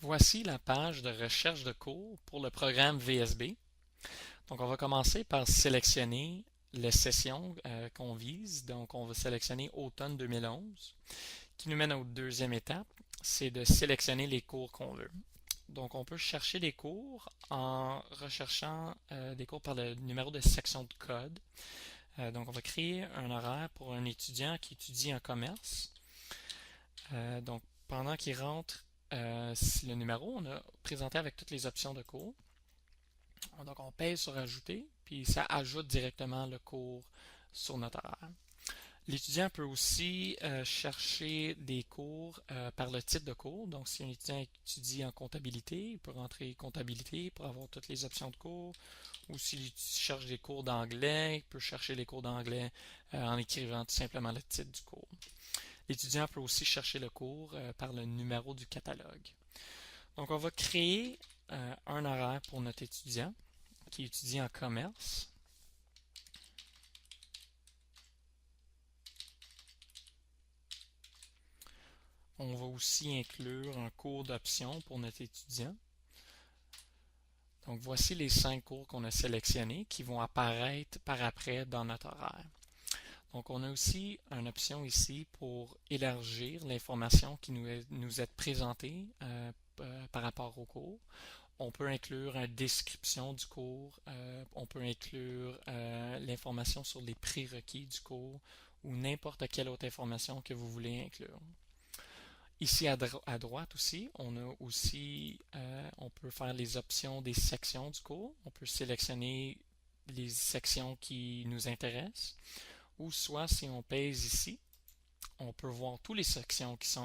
Voici la page de recherche de cours pour le programme VSB. Donc, on va commencer par sélectionner les sessions qu'on vise. Donc, on va sélectionner automne 2011, qui nous mène aux deuxième étape, c'est de sélectionner les cours qu'on veut. Donc, on peut chercher les cours en recherchant des cours par le numéro de section de code. Donc, on va créer un horaire pour un étudiant qui étudie en commerce. Donc, pendant qu'il rentre le numéro, on a présenté avec toutes les options de cours. Donc, on pèse sur Ajouter, puis ça ajoute directement le cours sur notre horaire. L'étudiant peut aussi chercher des cours par le titre de cours. Donc, si un étudiant étudie en comptabilité, il peut rentrer comptabilité pour avoir toutes les options de cours. Ou s'il cherche des cours d'anglais, il peut chercher les cours d'anglais en écrivant tout simplement le titre du cours. L'étudiant peut aussi chercher le cours par le numéro du catalogue. Donc, on va créer un horaire pour notre étudiant qui étudie en commerce. On va aussi inclure un cours d'option pour notre étudiant. Donc, voici les 5 cours qu'on a sélectionnés qui vont apparaître par après dans notre horaire. Donc, on a aussi une option ici pour élargir l'information qui nous est présentée par rapport au cours. On peut inclure une description du cours, on peut inclure l'information sur les prérequis du cours ou n'importe quelle autre information que vous voulez inclure. Ici à droite aussi, on peut faire les options des sections du cours. On peut sélectionner les sections qui nous intéressent. Ou soit si on pèse ici, on peut voir toutes les sections qui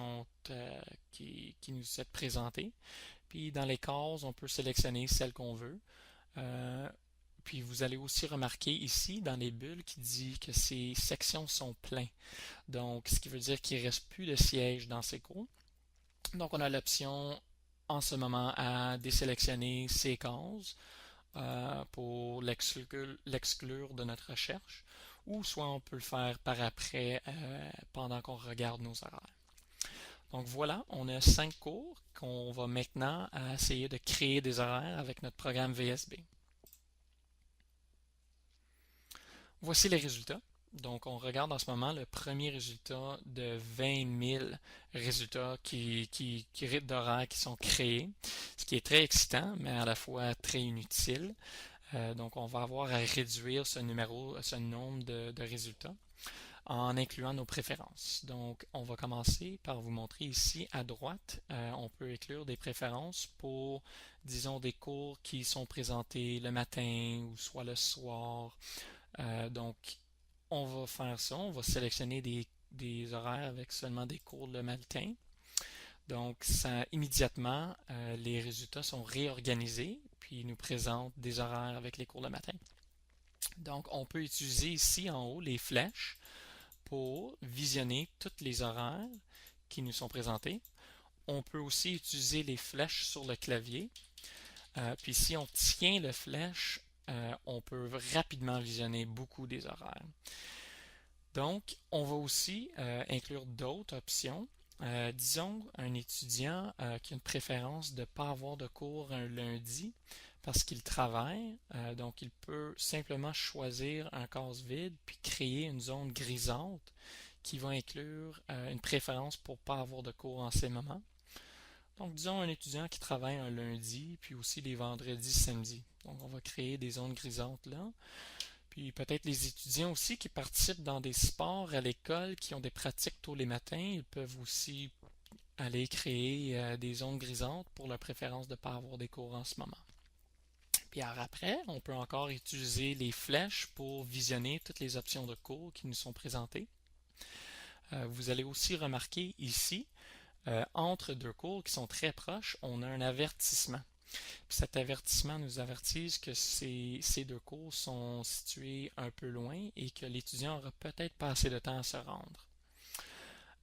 nous sont présentées. Puis dans les cases, on peut sélectionner celles qu'on veut. Euh, puis vous allez aussi remarquer ici dans les bulles qui dit que ces sections sont pleines. Donc, ce qui veut dire qu'il ne reste plus de sièges dans ces cours. Donc, on a l'option en ce moment à désélectionner ces cases pour l'exclure de notre recherche, ou soit on peut le faire par après pendant qu'on regarde nos horaires. Donc voilà, on a 5 cours qu'on va maintenant essayer de créer des horaires avec notre programme VSB. Voici les résultats. Donc, on regarde en ce moment le premier résultat de 20 000 résultats d'horaires qui sont créés, ce qui est très excitant, mais à la fois très inutile. Donc, on va avoir à réduire ce nombre de résultats en incluant nos préférences. Donc, on va commencer par vous montrer ici à droite. On peut inclure des préférences pour, disons, des cours qui sont présentés le matin ou soit le soir. Donc, on va faire ça. On va sélectionner des horaires avec seulement des cours le matin. Donc, ça, immédiatement, les résultats sont réorganisés, puis ils nous présentent des horaires avec les cours le matin. Donc, on peut utiliser ici en haut les flèches pour visionner tous les horaires qui nous sont présentés. On peut aussi utiliser les flèches sur le clavier. Puis si on tient la flèche, on peut rapidement visionner beaucoup des horaires. Donc, on va aussi inclure d'autres options. Disons un étudiant qui a une préférence de ne pas avoir de cours un lundi parce qu'il travaille, donc il peut simplement choisir un case vide puis créer une zone grisante qui va inclure une préférence pour ne pas avoir de cours en ces moments. Donc, disons un étudiant qui travaille un lundi, puis aussi les vendredis, samedis. Donc, on va créer des zones grisantes là. Puis peut-être les étudiants aussi qui participent dans des sports à l'école, qui ont des pratiques tôt les matins, ils peuvent aussi aller créer des zones grisantes pour la préférence de ne pas avoir des cours en ce moment. Puis après, on peut encore utiliser les flèches pour visionner toutes les options de cours qui nous sont présentées. Vous allez aussi remarquer ici, entre deux cours qui sont très proches, on a un avertissement. Puis cet avertissement nous avertise que ces deux cours sont situés un peu loin et que l'étudiant aura peut-être pas assez de temps à se rendre.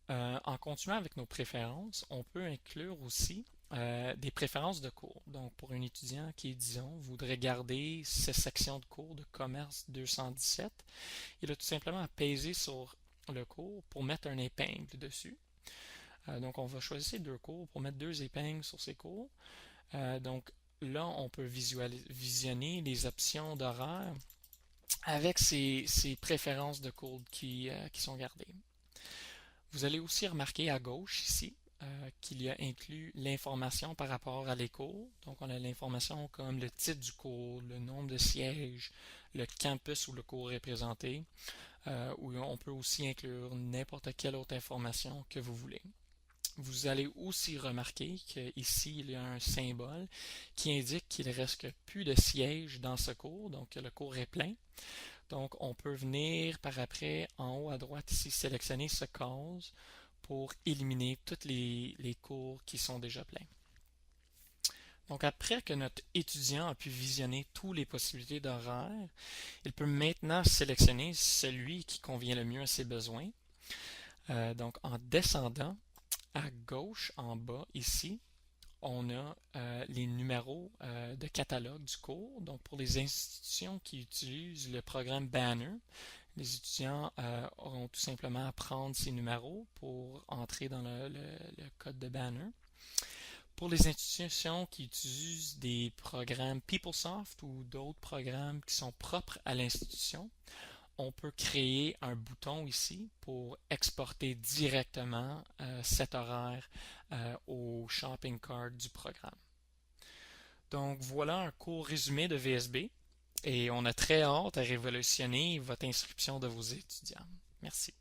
En continuant avec nos préférences, on peut inclure aussi des préférences de cours. Donc, pour un étudiant qui, disons, voudrait garder cette section de cours de commerce 217, il a tout simplement à peser sur le cours pour mettre un épingle dessus. Donc, on va choisir deux cours pour mettre deux épingles sur ces cours. Donc, là, on peut visionner les options d'horaire avec ces préférences de cours qui sont gardées. Vous allez aussi remarquer à gauche ici qu'il y a inclus l'information par rapport à les cours. Donc, on a l'information comme le titre du cours, le nombre de sièges, le campus où le cours est présenté, où on peut aussi inclure n'importe quelle autre information que vous voulez. Vous allez aussi remarquer qu'ici, il y a un symbole qui indique qu'il ne reste plus de sièges dans ce cours, donc le cours est plein. Donc, on peut venir par après, en haut à droite ici, sélectionner ce case pour éliminer tous les cours qui sont déjà pleins. Donc, après que notre étudiant a pu visionner toutes les possibilités d'horaire, il peut maintenant sélectionner celui qui convient le mieux à ses besoins. Donc, en descendant à gauche, en bas, ici, on a les numéros de catalogue du cours. Donc, pour les institutions qui utilisent le programme Banner, les étudiants auront tout simplement à prendre ces numéros pour entrer dans le code de Banner. Pour les institutions qui utilisent des programmes PeopleSoft ou d'autres programmes qui sont propres à l'institution, on peut créer un bouton ici pour exporter directement cet horaire au shopping cart du programme. Donc voilà un court résumé de VSB et on a très hâte à révolutionner votre inscription de vos étudiants. Merci.